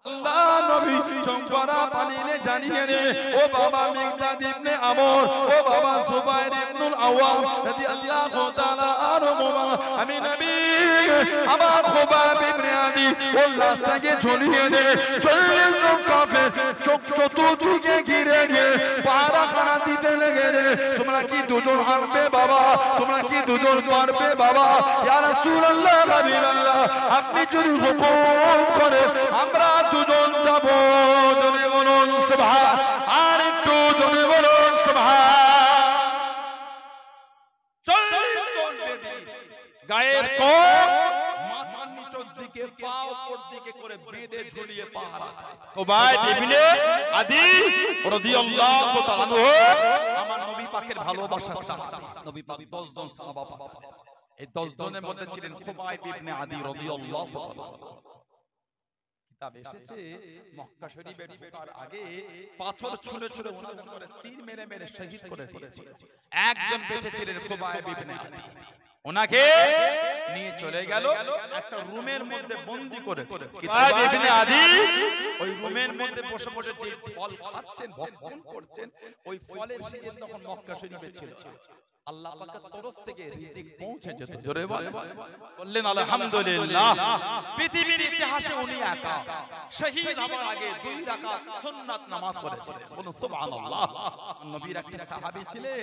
আল্লাহ নবী চম্পারা পানিলে জানিয়ে দে ও বাবা মিকদাদ ইবনে আমর ও বাবা সুবাইর ইবনুল আওয়াম রাদিয়াল্লাহু তাআলা আনহুমা আমি নবী আমার খুবাইব ইবনে আদি ও লাশটাকে ঝুলিয়ে দে 40 জন কাফের চতুর্দিকে ঘিরে গিয়ে পাহারাখানা দিতে লেগে রে তোমরা কি দুজন হারবে বাবা তোমরা কি দুজন পারবে বাবা ইয়া রাসূলুল্লাহ হাবিবাল্লাহ আপনি যদি হুকুম করেন আমরা দুজন যাব জনে বলুন সুবহান আর একটু জনে বলুন সুবহান 40 জন বেদি গায়ের কোট মাথার নিচের দিকে পা উপর দিকে করে বেঁধে ঝুলিয়ে পাহারা খুবাইব ইবনে আদি রাদিয়াল্লাহু তাআলা আনহু আমার নবী পাকের ভালোবাসার সাহাবী নবী পাক 10 জন সাহাবা এই 10 জনের মধ্যে ছিলেন খুবাইব ইবনে আদি রাদিয়াল্লাহু তাআলা কিতাব এসেছে মক্কা শরীফে ঢোকার আগে পাথর ছুঁড়ে ছুঁড়ে ওনার উপরে তীর মেরে মেরে শহীদ করে দিয়েছে একজন বেঁচে ছিলেন খুবাইব ইবনে আদি ওনাকে নিয়ে চলে গেল একটা রুমের মধ্যে বন্দী করে খুবাইব ইবনে আদি ওই রুমের মধ্যে বসে বসে যে ফল খাচ্ছেন ভক্ষণ করছেন ওই ফলের সিজন তখন মক্কা শরীফে ছিল আল্লাহ পাকের তরফ থেকে রিজিক পৌঁছে যেত জোরে বললেন আলহামদুলিল্লাহ পৃথিবীর ইতিহাসে উনি একা শহীদ হওয়ার আগে 2 রাকাত সুন্নাত নামাজ পড়েছিলেন বলুন সুবহানাল্লাহ নবীর একটা সাহাবী ছিলেন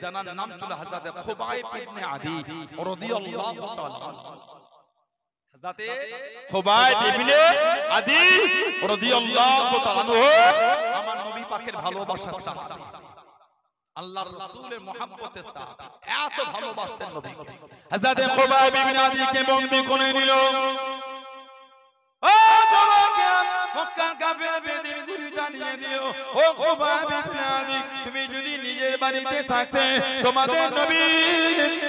যার নাম ছিল হযরত খুবাইব ইবনে আদি রাদিয়াল্লাহু তাআলা হযরত খুবাইব ইবনে আদি রাদিয়াল্লাহু তাআলা আমার নবী পাকের ভালোবাসার সাহাবী আল্লাহর রাসূলের মুহাব্বতের সাহাবী এত ভালোবাসতেন নবীকে হযরত খুবাইব ইবনে আদিকে বন্দী করে নিল ও জওয়াকে মক্কার কাফের বেদিন গুরি জানিয়ে দিও ও খুবাইব ইবনে আদি তুমি যদি নিজের বাড়িতে থাকতে তোমাদের নবী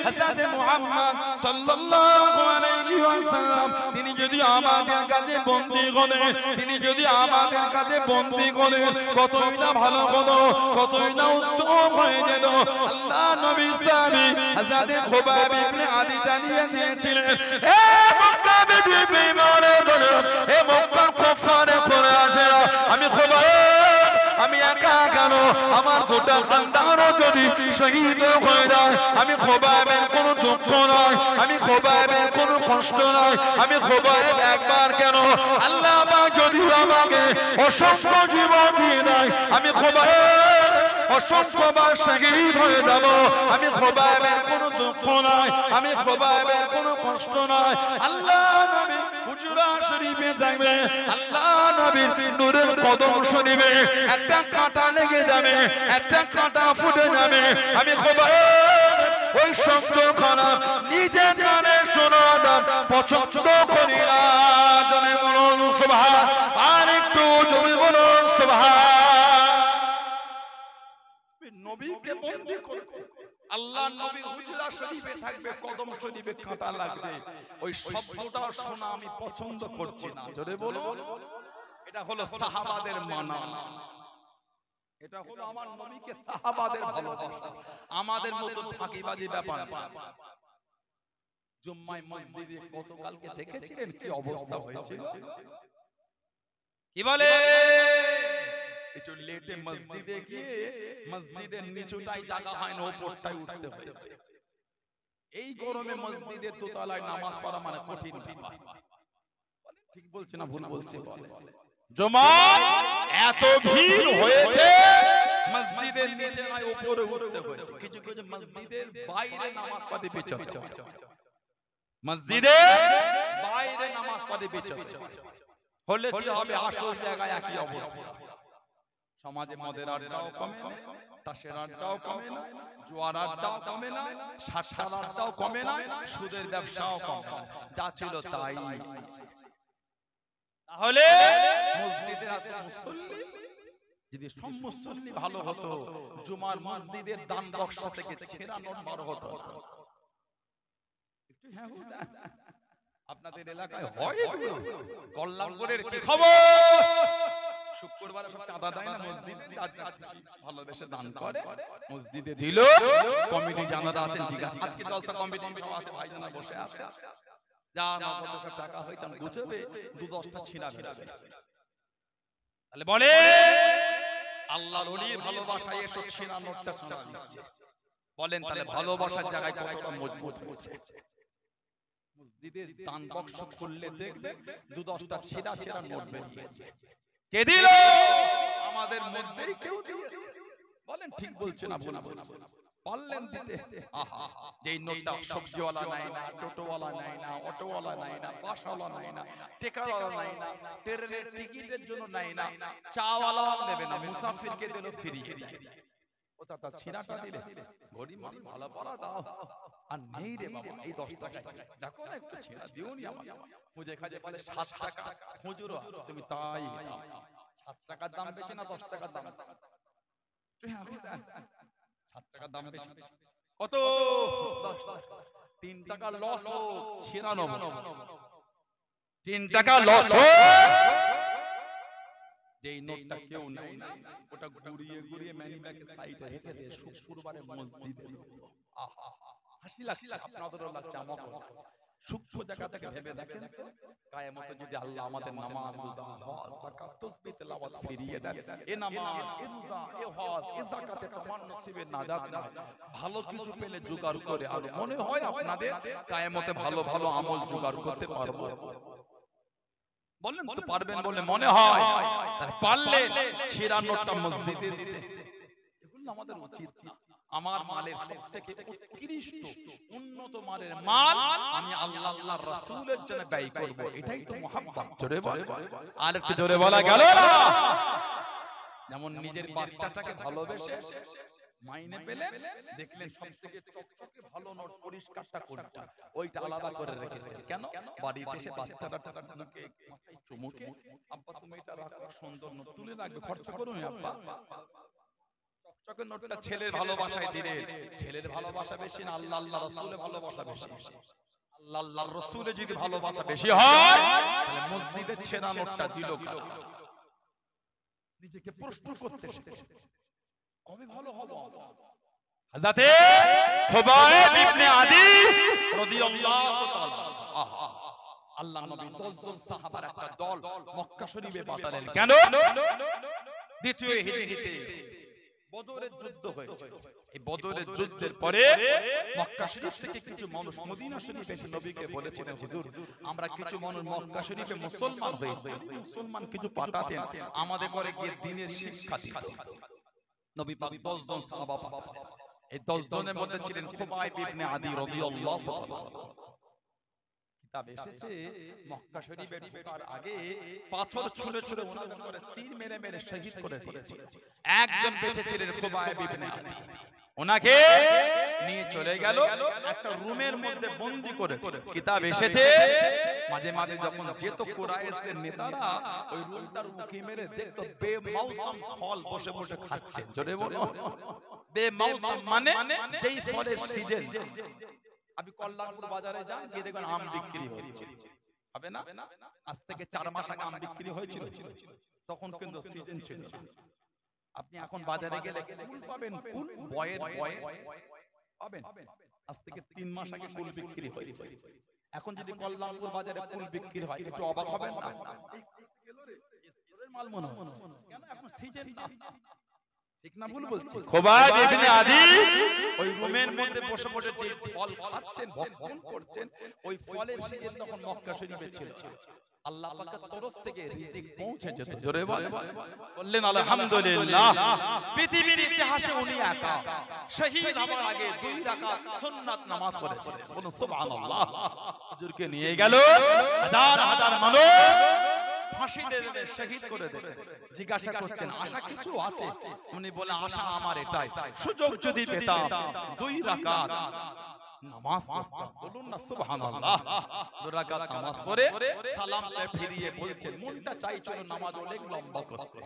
হযরত মুহাম্মদ সাল্লাল্লাহু আলাইহি ওয়াসাল্লাম তিনি যদি আমাদের কাছে বন্দী করেন তিনি যদি আমাদের কাছে বন্দী করেন কতই না ভালো হতো কতই না উত্তম হয়ে যেত আল্লাহ নবী সাহাবী হযরত খুবাইব ইবনে আদি জানিয়ে দিয়েছিলেন এ মক্কা বেঈমানে বলো এ মক্কার কুফারে করে আসেরা আমি খুবাইব আমি একা কেন আমার গোটা খানদানও যদি শহীদ হয়ে যায় আমি খুবাইবের কোনো দুঃখ নয় আমি খুবাইবের কোনো কষ্ট নয় আমি খুবাইব একবার কেন আল্লাহ পাক যদি আমাকে অসংখ্য জীবন দিয়ে দেয় আমি খুবাইব অসংখ্যবার শহীদ হয়ে যাব আমি খুবাইবের কোনো দুঃখ নয় আমি খুবাইবের কোনো কষ্ট নয় আল্লাহ নবী হুজরা শরীফে যাবে আল্লাহ নবীর নূরের কদম শরীফে একটা কাঁটা লেগে যাবে একটা কাঁটা ফুটে যাবে আমি খুবাইব ওই শব্দখানা নিজের কানে শোনার পছন্দ করি না জনে বলুন সুবহান আর একটু জনে বলুন সুবহান নবীকে বন্দী করে আল্লাহর নবী হুজরা শরীফে থাকবে কদম শরীফে কাঁটা লাগবে ওই শব্দটা শোনা আমি পছন্দ করছি না জোরে বলুন এটা হলো সাহাবাদের মানা এটা হলো আমার নবীকে সাহাবাদের ভালোবাসা আমাদের মতো ফাঁকিবাজি ব্যাপার জুম্মায় মসজিদে গতকালকে দেখেছিলেন কি অবস্থা হয়েছিল কি বলে একটু লেটে মসজিদে গিয়ে মসজিদের নিচুটাই জায়গা হয় না উপরটাই উঠতে হয়েছে এই গরমে মসজিদের দোতলায় নামাজ পড়া মানে কঠিন ঠিক বলছে না ভুল বলছে জমা এত ভিড় হয়েছে মসজিদের নিচে নয় উপরে উঠতে হয়েছে কিছু কিছু মসজিদের বাইরে নামাজ পড়ে বিচরণ মসজিদের বাইরে নামাজ পড়ে বিচরণ হলে কি হবে আসল জায়গায় একই অবস্থা সমাজে মদের আড্ডাও কমে না তাসের আড্ডাও কমে না জুয়ার আড্ডাও কমে না সাতটার আড্ডাও কমে না সুদের ব্যবসাও কমে না যা ছিল তাই তাহলে মসজিদে আসলে মুসল্লি যদি সব মুসল্লি ভালো হতো জুমার মসজিদের দান বক্স থেকে ছেঁড়া নোট বার হতো না একটু হ্যাঁ আপনাদের এলাকায় হয় কল্যাণপুরের কি খবর শুক্রবার সব চাঁদা দেয় না মসজিদে ভালোবেসে দান করে মসজিদে দিল কমিটি জানারা আছেন ঠিক আছে আজকে জলসা কমিটি সব আছে ভাইজানা বসে আছে যা না কত সব টাকা হইতাম গুছবে 2-10টা ছিনা বেরাবে তাহলে বলে আল্লাহর ওলির ভালোবাসায় এসো ছিনা নোটটা শোনা দিচ্ছে। বলেন তাহলে ভালোবাসার জায়গায় কতটা মজবুত হয়েছে। মসজিদের দান বাক্স খুললে দেখবে 2-10টা ছেঁড়া ছেঁড়া নোট বেরিয়েছে। কে দিল? আমাদের মধ্যেই কেউ দিয়েছে। বলেন ঠিক বলছে না ভুল বলছে? পারলেন দিতে? আহা, যেই নোটটা সবজিওয়ালা নাই না, টোটোওয়ালা নাই না, অটোওয়ালা নাই না, বাসওয়ালা নাই না, টেকাওয়ালা নাই না, ট্রেনের টিকিটের জন্য নাই না, চাওয়ালাও নেবে না, মুসাফিরকে দিল ফিরিয়ে দেয়। ও তা ছিনাটা দিলে গরিব মানুষ ভালো পড়া দাও। আর নেই রে বাবা, এই 10 টাকা দেখো না একটু ছিনা দিওনি আমাকে। খুঁজে খাজে বলে 7 টাকা খুচরো আছে, তুমি তাই দাও। 7 টাকার দাম বেশি না 10 টাকার দাম? 7 টাকার দাম বেশি। কত? 10 টাকা। 3 টাকা লস হোক, ছিনা নেব। 3 টাকা লস হোক। যেই নোটটা কেউ নাই না, ওটা ঘুরিয়ে ঘুরিয়ে ম্যানি ব্যাগের সাইডে রেখে দিয়ে শুক্রবারে মসজিদে দিব। আহা, হাসি লাগছে, আপনাদেরও লাগছে, আমাকেও লাগছে। সূক্ষ্ম জায়গা থেকে ভেবে দেখেন তো, কিয়ামতে যদি আল্লাহ আমাদের নামাজ, রোজা, হজ, যাকাত, তাসবিহ, তেলাওয়াত ফিরিয়ে দেন, এ নামাজ, এ রোজা, এ হজ, এ যাকাতে তোমার নসিবে নাজাত না, ভালো কিছু পেলে জোগাড় করে আর মনে হয় আপনাদের কিয়ামতে ভালো ভালো আমল জোগাড় করতে পারবো? বলেন তো পারবেন বলে মনে হয়? তাহলে পারলে ছেঁড়া নোটটা মসজিদে দিতে, এগুলো আমাদের উচিত না। আমার মালের সবথেকে উৎকৃষ্ট উন্নত মানের মাল আমি আল্লাহর রাসূলের জন্য ব্যয় করব, এটাই তো মহব্বত। জোরে বলে, আর একটু জোরে বলা গেল না? যেমন নিজের বাচ্চাটাকে ভালোবেসে মাইনে পেলে দেখলেন সবথেকে চকচকে ভালো নোট পরিষ্কারটা কোনটা, ওইটা আলাদা করে রেখেছেন। কেন? বাড়িতে এসে বাচ্চাটাকে মাথায় চুমুকে, আব্বা তুমি এটা রাখো, সুন্দর নোট তুলে রাখবে, খরচ করুন আব্বা। চকচকে নোটটা ছেলের ভালোবাসায় দিলে, ছেলের ভালোবাসা বেশি না আল্লাহ রাসূলের ভালোবাসা বেশি? আল্লাহ রাসূলের যদি ভালোবাসা বেশি হয় তাহলে মসজিদে ছেঁড়া নোটটা দিল কারা? নিজেকে প্রশ্ন করতে শিখে কবে ভালো হলো? হযরতে খুবাইব ইবনে আদি রাদিয়াল্লাহু তাআলা, আল্লাহর নবী 10 জন সাহাবার একটা দল মক্কা শরীফে পাঠালেন। কেন? দ্বিতীয় হিজরিতে বদরের যুদ্ধ হয়েছে। এই বদরের যুদ্ধের পরে মক্কা শরীফ থেকে কিছু মানুষ মদিনা শরীফে এসে নবীকে বলেছিলেন, হুজুর আমরা কিছু মানুষ মক্কা শরীফে মুসলমান হই, মুসলমান কিছু পাঠাতেন, আমাদের করে গিয়ে দ্বীনের শিক্ষা দিত। নবী পাক 10 জন সাহাবা পাঠালেন। এই 10 জনের মধ্যে ছিলেন খুবাইব ইবনে আদি রাদিয়াল্লাহু তাআলা। কিতাব এসেছে মক্কা শরীফে ঢোকার আগে পাথর ছুঁড়ে ছুঁড়ে ওনাদের করে তীর মেরে মেরে শহীদ করে দিয়েছে। একজন বেঁচে ছিলেন খুবাইব ইবনে আদি, ওনাকে নিয়ে চলে গেল একটা রুমের মধ্যে বন্দী করে। কিতাব এসেছে মাঝে মাঝে যখন যেত কুরাইশের নেতারা ওই রুমটার উকি মেরে দেখতো বেমৌসম ফল বসে বসে খাচ্ছে। জোরে বলো, বেমৌসম মানে যেই ফলের সিজন। আপনি কল্যাণপুর বাজারে যান, গিয়ে দেখবেন আম বিক্রি হচ্ছে, হবে না? আজ থেকে 4 মাস আগে আম বিক্রি হয়েছিল, তখন কিন্তু সিজন ছিল না। আপনি এখন বাজারে গেলে কুল পাবেন, কুল বয়ের বয়ে পাবেন। আজ থেকে 3 মাস আগে কুল বিক্রি হয়েছে। এখন যদি কল্যাণপুর বাজারে কুল বিক্রি হয় একটু অবাক হবেন না? মাল মনে হয় কেন? এখন সিজন না, ঠিক না ভুল বলছি? খুবাইব ইবনে আদি ওই রুমের মধ্যে বসে বসে যে ফল খাচ্ছেন, ভক্ষণ করছেন, ওই ফলের সিজন তখন মক্কা শরীফে ছিল। আল্লাহ পাকের তরফ থেকে রিজিক পৌঁছে যেত। জোরে বললেন আলহামদুলিল্লাহ। পৃথিবীর ইতিহাসে উনি একা শহীদ হওয়ার আগে 2 রাকাত সুন্নাত নামাজ পড়েছিলেন। বলুন সুবহানাল্লাহ। হুজুরকে নিয়ে গেল, হাজার হাজার মানুষ ফাঁসি দেবে, শহীদ করে দেবে। জিজ্ঞাসা করছেন আশা কিছু আছে? উনি বলে আশা আমার এটাই, সুযোগ যদি পেতাম 2 রাকাত নামাজ পড়তাম। বলুন না সুবহানাল্লাহ। 2 রাকাত নামাজ পড়ে সালামটা ফিরিয়ে বলছেন মনটা চাইছিল নামাজ অনেক লম্বা করতে।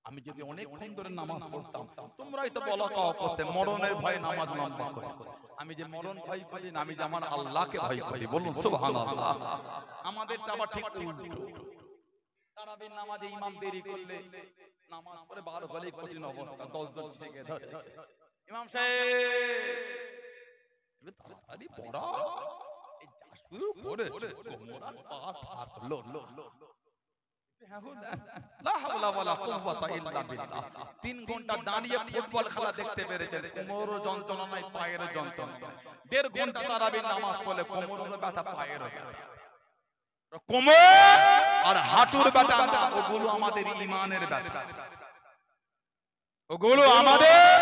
আমি যদি অনেকক্ষণ ধরে নামাজ পড়তাম তোমরাই তো বলা কাও করতে মরণের ভয়ে নামাজ লম্বা করেছে। আমি যে মরণ ভয় করি না, আমি যে আমার আল্লাহকে ভয় করি। বলুন সুবহানাল্লাহ। আমাদের তো আবার ঠিক উল্টো। তারাবির নামাজে ইমাম দেরি করলে নামাজ পড়ে বার হলেই কঠিন অবস্থা, 10 জন ছেকে ধরেছে। ইমাম সাহেব তাড়াতাড়ি পড়া, এই যা শুরু করেছে কোমর আর পা থাকলো। লা হাওলা ওয়ালা কুওয়াতা ইল্লা বিল্লাহ। 3 ঘন্টা দাঁড়িয়ে ফুটবল খেলা দেখতে পেরেছেন, কোমর যন্ত্রণা নাই, পায়ের যন্ত্রণা নাই। 1.5 ঘন্টা তারাবি নামাজ পড়লে কোমরের ব্যথা, পায়ের ব্যথা। কোমর আর হাঁটুর ব্যথা না, ওগুলো আমাদের ঈমানের ব্যথা, ওগুলো আমাদের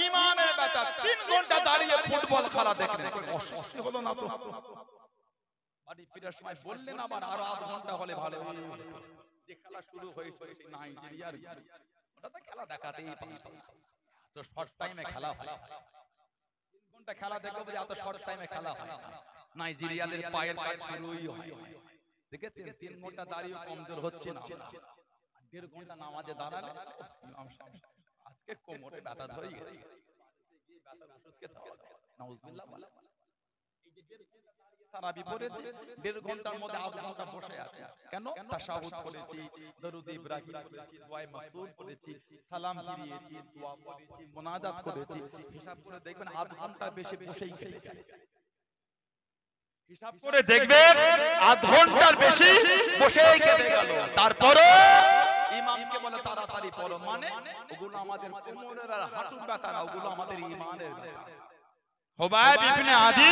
ঈমানের ব্যথা। 3 ঘন্টা দাঁড়িয়ে ফুটবল খেলা দেখলেন, অস্বস্তি হলো না তো? বাড়ি ফেরার সময় বললেন আবার আরো আধ ঘন্টা হলে ভালো হতো। যে খেলা শুরু হয়েছে নাইজেরিয়ার, ওটা তো খেলা দেখাতেই পারতো না, তো শর্ট টাইমে খেলা হয়। 3 ঘন্টা খেলা দেখো যে এত শর্ট টাইমে খেলা হয় না। নাইজেরিয়াদের পায়ের কাজ শুরুই হয়, দেখেছেন? 3 ঘন্টা দাঁড়িয়ে কমজোর হচ্ছে না। 1.5 ঘন্টা নামাজে দাঁড়ালে আজকে কোমরে ব্যথা ধরে গেছে, এই ব্যথার ওষুধ খেতে হবে। নাউজুবিল্লাহ বলা। এই যে 1.5 ঘন্টা তারাবি পড়েছি, 1.5 ঘন্টার মধ্যে আধ ঘন্টা বসে আছে কেন? তাশাহুদ পড়েছি, দরুদ ইব্রাহিম পড়েছি, দোয়া মাসুদ পড়েছি, সালাম ফিরিয়েছি, দোয়া পড়েছি, মুনাজাত করেছি। হিসাব করে দেখবেন আধ ঘন্টা বেশি বসেই কেটে যায়। হিসাব করে দেখবেন আধ ঘন্টার বেশি বসেই কেটে গেল। তারপরে ইমামকে বলে তাড়াতাড়ি পড়ো, মানে ওগুলো আমাদের কোমরের আর হাঁটুর ব্যথা না, ওগুলো আমাদের ঈমানের ব্যথা। হুবাইব ইবনে আদি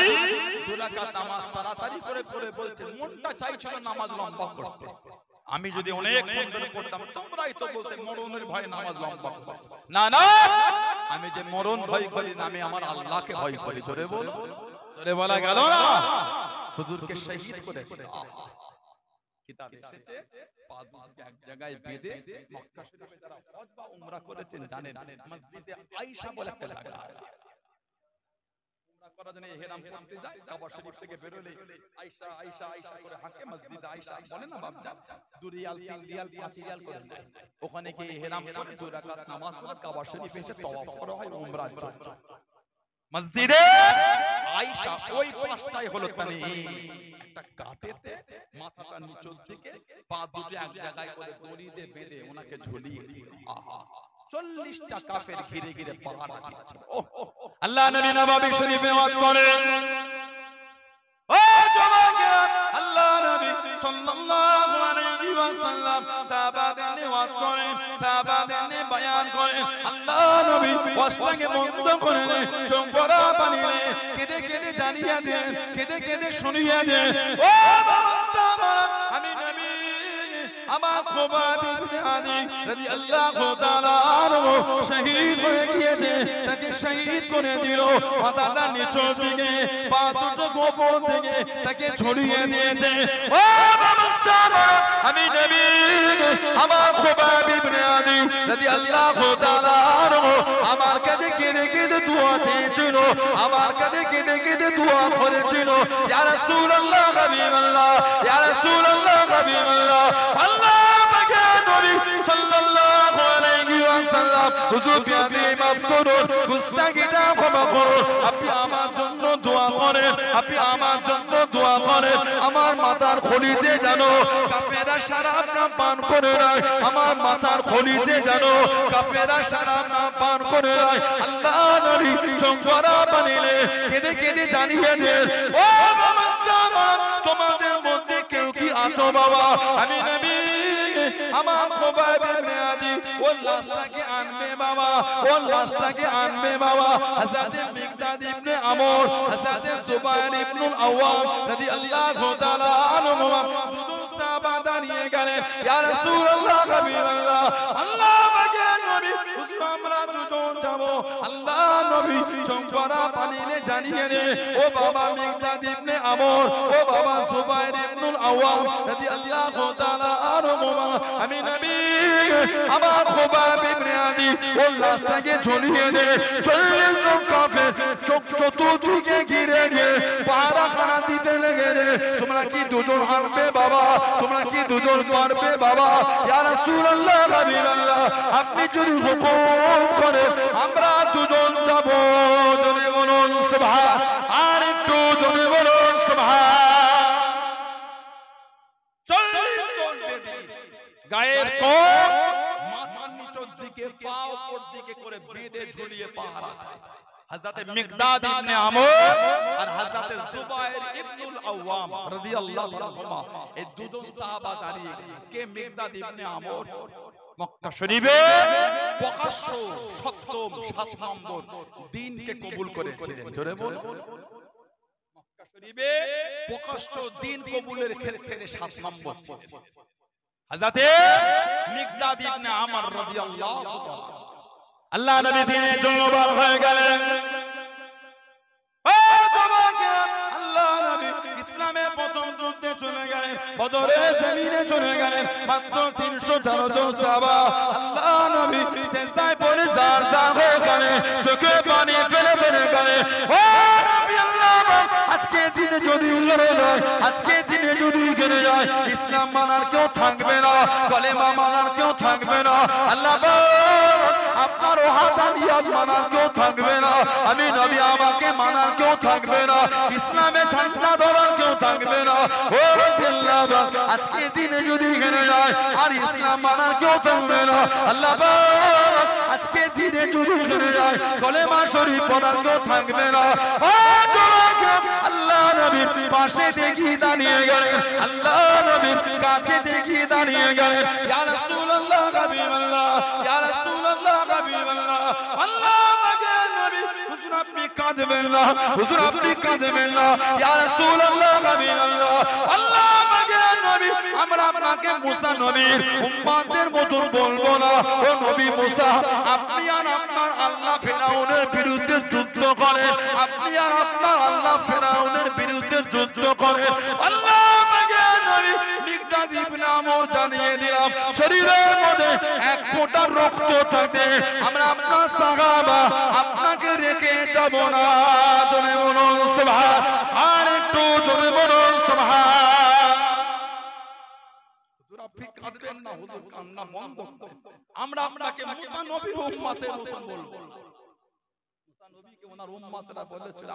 2 রাকাত নামাজ তাড়াতাড়ি করে পড়ে বলছেন, মনটা চাইছিল নামাজ লম্বা করতে। আমি যদি অনেক ধরে পড়তাম, তোমরাই তো বলতে মরণের ভয়ে নামাজ লম্বা করছো। না না, আমি যে মরণ ভয় করি না, আমি আমার আল্লাহকে ভয় করি। জোরে বলো, জোরে বলা গেল না? হুজুরকে শহীদ করে কিতাব এসেছে, পা দুটো এক জায়গায় বেঁধে মক্কা শরীফে যারা হজ বা উমরা করেছেন জানেন, মসজিদে আয়েশা বলে একটা জায়গা আছে। করা জানে ইহরাম করতে যায়, কাবা শরীফ থেকে বের হলে আয়েশা আয়েশা আয়েশা করে হাঁকে মসজিদে আয়েশা বলে না বাপজান, 2 রিয়াল 3 রিয়াল 5 রিয়াল করে দেয়। ওখানে গিয়ে ইহরাম করে 2 রাকাত নামাজ পড়ে কাবা শরীফে এসে তওয়াফ করা হয় উমরার জন্য। মসজিদে আয়েশা ওই পাশটাই হলো তানঈম, একটা কাটেতে মাথাটা নিচের দিকে, পা দুটো এক জায়গায় করে দড়ি দিয়ে বেঁধে ওনাকে ঝুলিয়ে দিল। আহা, 40টা কাফের ঘিরে ঘিরে পাহারা দিচ্ছে। আল্লাহ নবী নববী শরীফে ওয়াজ করেন, ও জওয়ানেরা, আল্লাহ নবী সাল্লাল্লাহু আলাইহি ওয়াসাল্লাম সাহাবাদের নিয়ে ওয়াজ করেন, সাহাবাদের নিয়ে বয়ান করেন। আল্লাহ নবী ওয়াজটাকে বন্ধ করে চোখ ভরা পানি নিয়ে কেঁদে কেঁদে জানিয়ে দেন, কেঁদে কেঁদে শুনিয়ে দেন, ও বাবা সাহাবা, আমি নবী আমার খুবাইব ইবনে আদি রাদিয়াল্লাহু তাআলা আনহু শহীদ হয়ে গিয়েছে, তাকে শহীদ করে দিল। মাথাটা নিচের দিকে, পা দুটো গোপন থেকে তাকে ছড়িয়ে দিয়েছে। ও বাবা সাহাবা, আমি নবী আমার খুবাইব ইবনে আদি রাদিয়াল্লাহু তাআলা আনহু আমার কাছে কেঁদে কেঁদে দোয়া চেয়েছিল, আমার কাছে কেঁদে কেঁদে দোয়া করেছিল, ইয়া রাসূলুল্লাহ হাবিবাল্লাহ, ইয়া রাসূলুল্লাহ হাবিবাল্লাহ, আল্লাহ পাকের নবী সাল্লাল্লাহু আলাইহি ওয়াসাল্লাম হুজুর বিয়াদি মাফ করুন, গুস্তাখিটা ক্ষমা করুন, আপনি আমার জন্য দোয়া করেন, আপনি আমার জন্য দোয়া করেন। আমার মাথার খলিতে জানো কাফেররা শরাব না পান করে রায়, আমার মাথার খলিতে জানো কাফেররা শরাব না পান করে রায়। আল্লাহ নবী চোখরা বানিয়ে কেঁদে কেঁদে জানিয়ে দেন, ও বাবা সাহাবা, তোমাদের মধ্যে কেউ কি আছো বাবা? আমি নবী আমার খুবাইব ইবনে আদি ওর লাশটাকে আনবে বাবা, ওর লাশটাকে আনবে বাবা। হযরত মিকদাদ ইবনে আমর, হযরত জুবাইর ইবনুল আওয়াম রাদিয়াল্লাহু তাআলা আনহুমা দুজন সাহাবা দাঁড়িয়ে গেলেন, ইয়া রাসূলুল্লাহ হাবিবাল্লাহ, আল্লাহ পাকের নবী হুজুর আমরা দুজন যাব। আল্লাহ নবী চোখরা পানিতে জানিয়ে দে, ও বাবা মিকদাদ ইবনে আমর, ও বাবা জুবাইর ইবনুল আওয়াম রাদিয়াল্লাহু তাআলা আনহুমা, আমি নবী আমার খুবাইব ইবনে আদি ওর লাশটাকে ঝুলিয়ে দে। 40 জন কাফের চোখ চতুর্দিকে ঘিরে নিয়ে পাহারাখানা দিতে লেগে রে, তোমরা কি দুজন আনবে বাবা? তোমরা কি দুজন পারবে বাবা? ইয়া রাসূলুল্লাহ হাবিবাল্লাহ, আপনি যদি হুকুম করেন আমরা দুজন যাব। জোরে বলুন সুবহান, আর একটু জোরে বলুন সুবহান। 40 জন বেদী গায়ের কোট মাথার নিচের দিকে, পা উপর দিকে করে বেঁধে ঝুলিয়ে পাহারা দেয়। হযরত মিকদাদ ইবনে আমর আর হযরত জুবায়ের ইবনুল আওয়াম রাদিয়াল্লাহু তাআলা এই দুজন সাহাবা দাঁড়িয়ে কে মিকদাদ ইবনে আমর মক্কা শরীফে প্রকাশ্য সপ্তম 7 নম্বর দ্বীনকে কবুল করেছিলেন। জোরে বলুন, মক্কা শরীফে প্রকাশ্য দ্বীন কবুলের ক্ষেত্রে 7 নম্বর ছিলেন হযরত মিকদাদ ইবনে আমর রাদিয়াল্লাহু তাআলা। আল্লাহ নবী দ্বীনের জন্য বার হয়ে গেলেন। আল্লাহ নবী ইসলামের প্রথম যুদ্ধে চলে গেলেন, বদরের জমিনে চলে গেলেন। মাত্র 314 জন সাহাবা আল্লাহ নবী সেজদায় পড়ে জার জার হয়ে গেলেন, চোখে পানি ফেলে ফেলে গেলেন। ও নবী আল্লাহ, আজকে দিনে যদি উড়ে যায়, আজকে দিনে যদি উড়ে যায়, ইসলাম মানার কেউ থাকবে না, কলেমা মানার কেউ থাকবে না। আল্লাহ আপনার ওয়াহদানিয়ত মানার কেউ থাকবে না, আমি নবী আমাকে মানার কেউ থাকবে না, ইসলামে ঝান্ডা ধরার কেউ থাকবে না। ও আল্লাহ, আজকে দিনে যদি গেলে যায় আর ইসলাম মানার কেউ থাকবে না। আল্লাহ আজকে দিনে যদি গেলে যায় কলেমা শরীফ পড়ার কেউ থাকবে না। ও আল্লাহ নবীর পাশে দেখি দাঁড়িয়ে গেলেন, আল্লাহ নবীর কাছে দেখি দাঁড়িয়ে গেলেন। ইয়া রাসূলুল্লাহ হাবিবাল্লাহ, ইয়া রাসূলুল্লাহ হাবিবাল্লাহ, আল্লাহ পাকের নবী হুজুর আপনি কাঁদবেন না, হুজুর আপনি কাঁদবেন না। ইয়া রাসূলুল্লাহ হাবিবাল্লাহ, আল্লাহ পাকের নবী আমরা আপনাকে মুসা নবীর উম্মতের মতন বলবো না। ও নবী মুসা, আপনি আর আপনার আল্লাহ ফিরাউনের বিরুদ্ধে যুদ্ধ করেন, আপনি আর আপনার আল্লাহ ফিরাউনের বিরুদ্ধে যুদ্ধ করেন। আল্লাহ পাকের নবী মিকদাদ ইবনে আমর জানিয়ে দিলাম, শরীরের মধ্যে এক ফোঁটা রক্ত থাকে আমরা আপনার সাহাবা আপনাকে রেখে যাব না। জোরে বলুন সুবহান, আর একটু জোরে বলুন সুবহান। হুজুর আপনি কাঁদবেন না, হুজুর কান্না বন্ধ করুন। আমরা আপনাকে মুসা নবীর উম্মতের মতন বলবো না। মুসা নবীকে ওনার উম্মতরা বলেছিল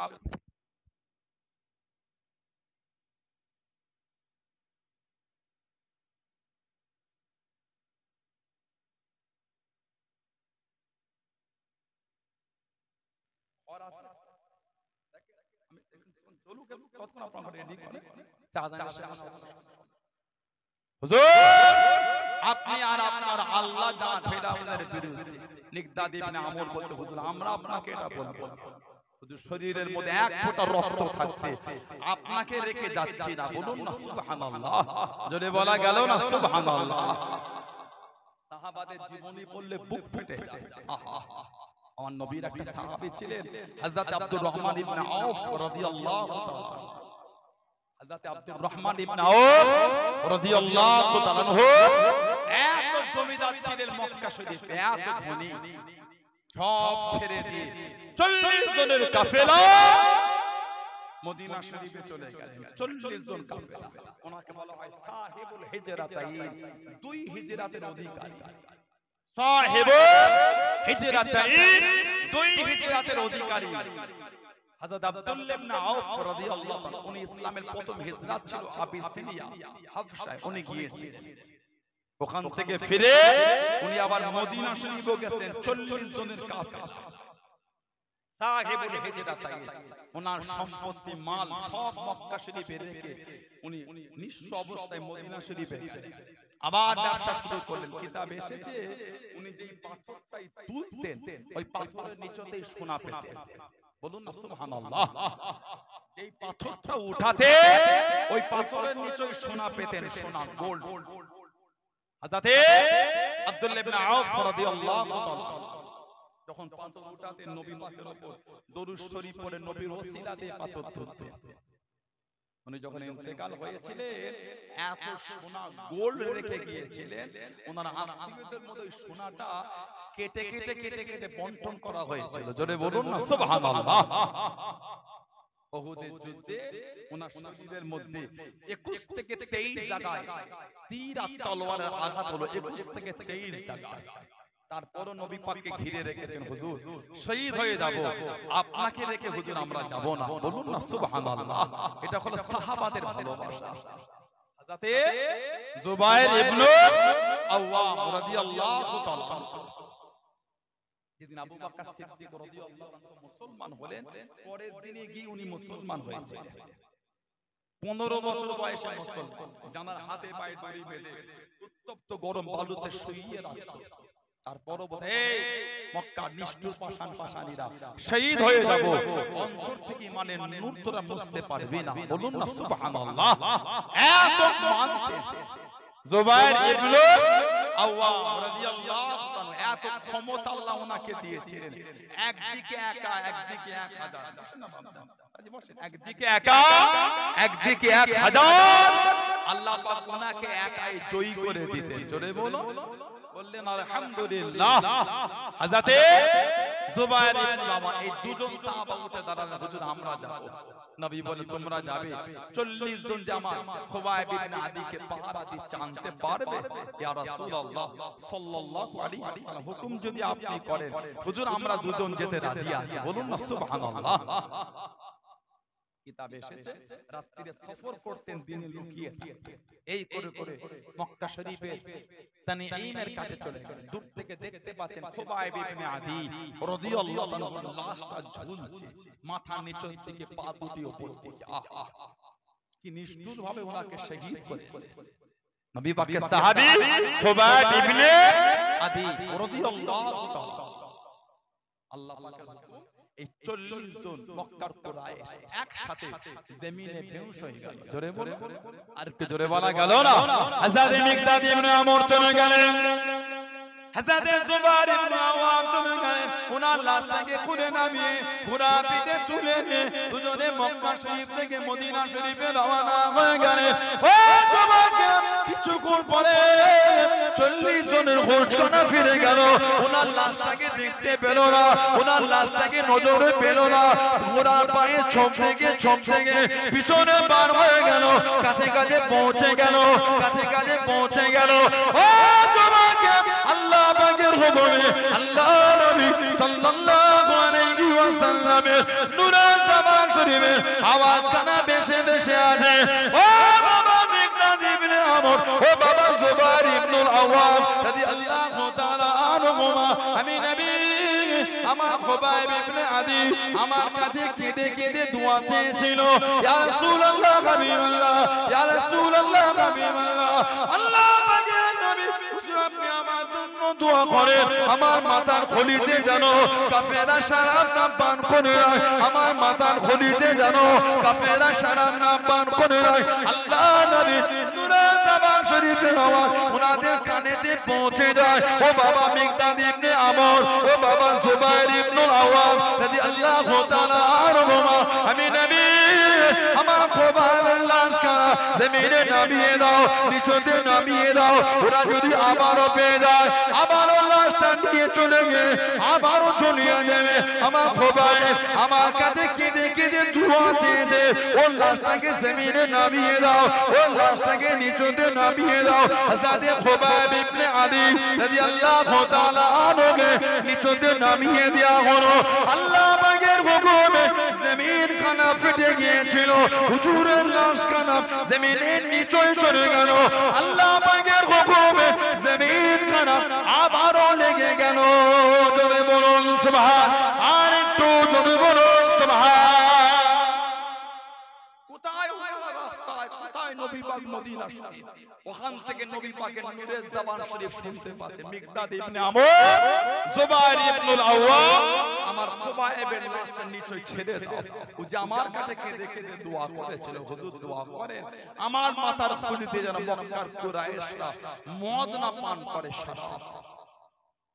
আপনি আর আপনার আল্লাহ যান ফিরাউনের বিরুদ্ধে। মিকদাদ ইবনে আমর বলছে হুজুর আমরা আপনাকে এটা বলবো না, হুজুর শরীরের মধ্যে এক ফোঁটা রক্ত থাকতে আপনাকে রেখে যাচ্ছি না। বলুন না সুবহানাল্লাহ, জোরে বলা গেল না সুবহানাল্লাহ। সাহাবাদের জীবনী পড়লে বুক ফেটে যায়। আমার নবীর একটা সাহাবী ছিলেন হযরত আব্দুর রহমান ইবনে আউফ রাদিয়াল্লাহু তাআলা। হযরত আব্দুর রহমান ইবনে আউফ রাদিয়াল্লাহু তাআলা এত জমিদার ছিলেন মক্কা শরীফে, এত ধনী, সব ছেড়ে দিয়ে 40 জনের কাফেলা মদিনা শরীফে চলে গেলেন। 40 জন কাফেলা, ওনাকে বলা হয় সাহিবুল হিজরাতাইন, দুই হিজরাতের অধিকারী। সাহিবুল হিজরাতাইন, দুই হিজরাতের অধিকারী হযরত আব্দুল্লাহ ইবনে আউফ রাদিয়াল্লাহু তাআলা। উনি ইসলামের প্রথম হিজরত ছিল আবিসিনিয়া, হাবশায় উনি গিয়েছিলেন। ওখান থেকে ফিরে উনি আবার মদিনা শরীফে গেলেন 40 জনের কাফেলা। সাহিবুল হিজরাতাইন, ওনার সম্পত্তি মাল সব মক্কা শরীফে রেখে উনি নিঃস্ব অবস্থায় মদিনা শরীফে গেলেন। আবার ব্যবসা শুরু করলেন। কিতাব এসেছে উনি যেই পাথরটাই তুলতেন ওই পাথরের নিচেই সোনা পেতেন। বলুন না সুবহানাল্লাহ। যেই পাথরটা উঠাতে ওই পাথরের নিচেই সোনা পেতেন, সোনা গোল্ড। হযরত আব্দুল্লাহ ইবনে আউফ রাদিয়াল্লাহু তাআলা যখন পাথর উঠাতেন নবী পাকের উপর দরুদ শরীফ পড়ে নবীর ওসিলা দিয়ে পাথর তুলতেন। উনি যখন ইন্তেকাল হয়েছিলেন এত সোনা গোল্ড রেখে গিয়েছিলেন, ওনার আত্মীয়দের মধ্যে সোনাটা কেটে কেটে কেটে কেটে বন্টন করা হয়েছিল। জোরে বলুন না সুবহানাল্লাহ। উহুদের যুদ্ধে ওনার শরীরের মধ্যে 21 থেকে 23 জায়গায় তীর আর তলোয়ারের আঘাত হলো, 21 থেকে 23 জায়গায়। তারপরও নবী পাককে ঘিরে রেখেছেন, হুজুর শহীদ হয়ে যাব, আপনাকে রেখে হুজুর আমরা যাব না। বলুন না সুবহানাল্লাহ। এটা হলো সাহাবাদের ভালোবাসা। হযরত জুবায়ের ইবনে আওয়াম রাদিয়াল্লাহু তাআলা যেদিন আবু বকর সিদ্দিক রাদিয়াল্লাহু আনহু মুসলমান হলেন, পরের দিনে গিয়ে উনি মুসলমান হয়েছিলেন। 15 বছর বয়সে মুসলমান, জানার হাতে পায়ে দড়ি বেঁধে উত্তপ্ত গরম বালুতে শুইয়ে রাখত। তারপর মক্কার নিষ্ঠুর পাষাণীরা শহীদ হয়ে যাব, অন্তর থেকে মানে নূর তোরা মুছতে পারবে না। বলুন না সুবহানাল্লাহ। এত মানতেন জুবাইর ইবনে আওয়াম রাদিয়াল্লাহু তাআলা, এত ক্ষমতা আল্লাহ ওনাকে দিয়েছিলেন। একদিকে একা, একদিকে 1000, একদিকে একা, একদিকে 1000, আল্লাহ পাক ওনাকে একাই জয়ী করে দিতেন। জোরে বলো, বললেন আলহামদুলিল্লাহ। হযরতে জুবাইর ইবনে আওয়াম, এই দুজন সাহাবা উঠে দাঁড়ালেন, হুজুর আমরা যাব। নবী বলেন তোমরা যাবে, 40 জন জামা খুবাইব ইবনে আদিকে পাহারা দিতে আনতে পারবে? ইয়া রাসূলুল্লাহ সাল্লাল্লাহু আলাইহি ওয়াসাল্লাম, হুকুম যদি আপনি করেন হুজুর আমরা দুজন যেতে রাজি আছি। বলুন না সুবহানাল্লাহ। কিতাবে এসেছে রাত্রিরে সফর করতেন, দিনে লুকিয়ে থাকতেন। এই করে করে মক্কা শরীফের তানঈমের কাছে চলে গেলেন। দূর থেকে দেখতে পাচ্ছেন খুবাইব ইবনে আদি রাদিয়াল্লাহু তাআলা লাশটা ঝুলছে, মাথা নিচে থেকে পা দুটি উপর দিকে। আহা, কি নিষ্ঠুর ভাবে ওনাকে শহীদ করেছে নবী পাকের সাহাবী খুবাইব ইবনে আদি রাদিয়াল্লাহু তাআলা। আল্লাহ পাকের হুকুম, এই 40 জন মক্কার কুরাইশ একসাথে জমিনে বেহুশ হয়ে গেল। জোরে বলো, আর একটু জোরে বলা গেল না? হযরত মিকদাদ ইবনে আমর চলে গেলেন, হযরত জুবাইর ইবনে আওয়াম চলে গেলেন, ওনার লাশটাকে খুলে নামিয়ে ঘোড়া পিঠে তুলে নিয়ে দুজনে মক্কা শরীফ থেকে মদিনা শরীফে রওনা হয়ে গেলেন। ও যুবক, কিছুক্ষণ পরে 40 জনের হোশখানা ফিরে গেল। ওনার লাশটাকে দেখতে পেল না, ওনার লাশটাকে নজরে পেল না। ঘোড়ার পায়ে ছমতে গিয়ে পিছনে বার হয়ে গেল, কাছে কাছে পৌঁছে গেল, কাছে কাছে পৌঁছে গেল। ও যুবক, আল্লাহ পাকের হুকুমে আল্লাহ নবী সাল্লাল্লাহু আলাইহি ওয়াসাল্লামের নূরে জামান শরীফে আওয়াজখানা ভেসে ভেসে আসে। ও বাবা মিকদাদ ইবনে আমর, ও বাবা জুবাইর ইবনে আওয়াম রাদিয়াল্লাহু তাআলা আনহুমা, আমি নবী আমার খুবাইব ইবনে আদি আমার কাছে কেঁদে কেঁদে দোয়া চেয়েছিল। ইয়া রাসূলুল্লাহ হাবিবাল্লাহ, ইয়া রাসূলুল্লাহ হাবিবাল্লাহ, আল্লাহ পাকের নবী হুজুর আপনি আমার জন্য দোয়া করেন, আমার মাথার খলিতে যেন কাফেররা শরাব না পান করে রায়, আমার মাথার খলিতে যেন কাফেররা শরাব না পান করে রায়। আল্লাহ নবী নূরে জামান শরীফের আওয়াজ ওনাদের কানেতে পৌঁছে যায়। ও বাবা মিকদাদ ইবনে আমর, ও বাবা জুবাইর ইবনে আওয়াম রাদিয়াল্লাহু তাআলা আনহুমা, আমি নবী আমার খুবাইবের লাশটা জমিনে নামিয়ে দাও, নিচে নামিয়ে দাও। ওরা যদি আবারও পেয়ে যায়, আবারও লাশটা নিয়ে চলে গিয়ে আবারও চলিয়ে যাবে। আমার খুবাইব আমার কাছে কেঁদে কেঁদে দোয়া চেয়েছে, ওর লাশটাকে জমিনে নামিয়ে দাও, ওর লাশটাকে নিচে নামিয়ে দাও। হযরত খুবাইব ইবনে আদি রাদিয়াল্লাহু তাআলা আনহুকে নিচে নামিয়ে দেয়া হলো। আল্লাহ পাকের হুকুমে জমিন খানা ফেটে গিয়েছিল, হুজুরের লাশ খানা জমিনের নিচে চলে গেল। আল্লাহ পাকের হুকুমে জমিন খানা আবারও লেগে গেল। জোরে বলুন সুবহান, আর একটু জোরে বলুন সুবহান। কোথায় রাস্তায়, কোথায় নবী পাক মদিনা শরীফ, ওখান থেকে নবী পাকের নূরে জাবান শরীফ শুনতে পাচ্ছে। মিকদাদ ইবনে আমর, জুবাইর ইবনে আওয়াম, আমার খুবাইবের লাশটা নিচে ছেড়ে দাও। ও যে আমার কাছে কেঁদে কেঁদে দোয়া করেছিল, হুজুর দোয়া করেন আমার মাথার খুলিতে যেন মক্কার কুরাইশরা মদ না পান করে শরাব।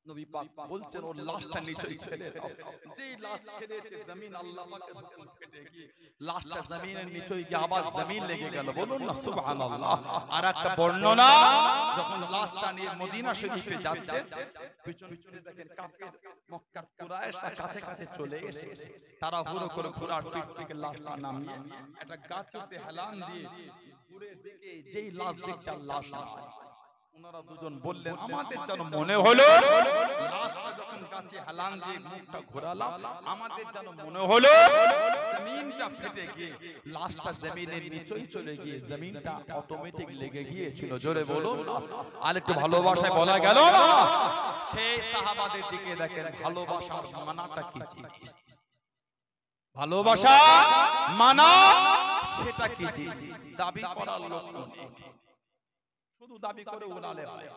নবী পাক বলছেন ওর লাশটা নিচে ছেড়ে দাও। যেই লাশ ছেড়েছে জমিন আল্লাহ পাকের হুকুম ফেটে গিয়ে লাশটা জমিনের নিচে গিয়ে আবার জমিন লেগে গেল। বলুন না সুবহানাল্লাহ। আর একটা বর্ণনা, যখন লাশটা নিয়ে মদিনা শরীফে যাচ্ছে, পিছনে দেখেন কাফের মক্কার কুরাইশরা কাছে কাছে চলে এসেছে। তারা হুড়ো করে ঘোড়ার পিঠ থেকে লাশটা নামিয়ে একটা গাছেতে হেলান দিয়ে ঘুরে দেখে যেই লাশ দেখছে লাশ না, ওনারা দুজন বললেন আমাদের যেন মনে হলো লাশটা যখন গাছে হেলান দিয়ে মুখটা ঘোরালাম, আমাদের যেন মনে হলো জমিনটা ফেটে গিয়ে লাশটা জমিনের নিচেই চলে গিয়ে জমিনটা অটোমেটিক লেগে গিয়েছিল। জোরে বলো, আর একটু ভালোবাসায় বলা গেল না? সেই সাহাবাদের দিকে দেখেন ভালোবাসার মানাটা কি জিনিস, ভালোবাসা মানা সেটা কি জিনিস। দাবি করার লোক অনেক, শুধু দাবি করে উড়ালে হয়।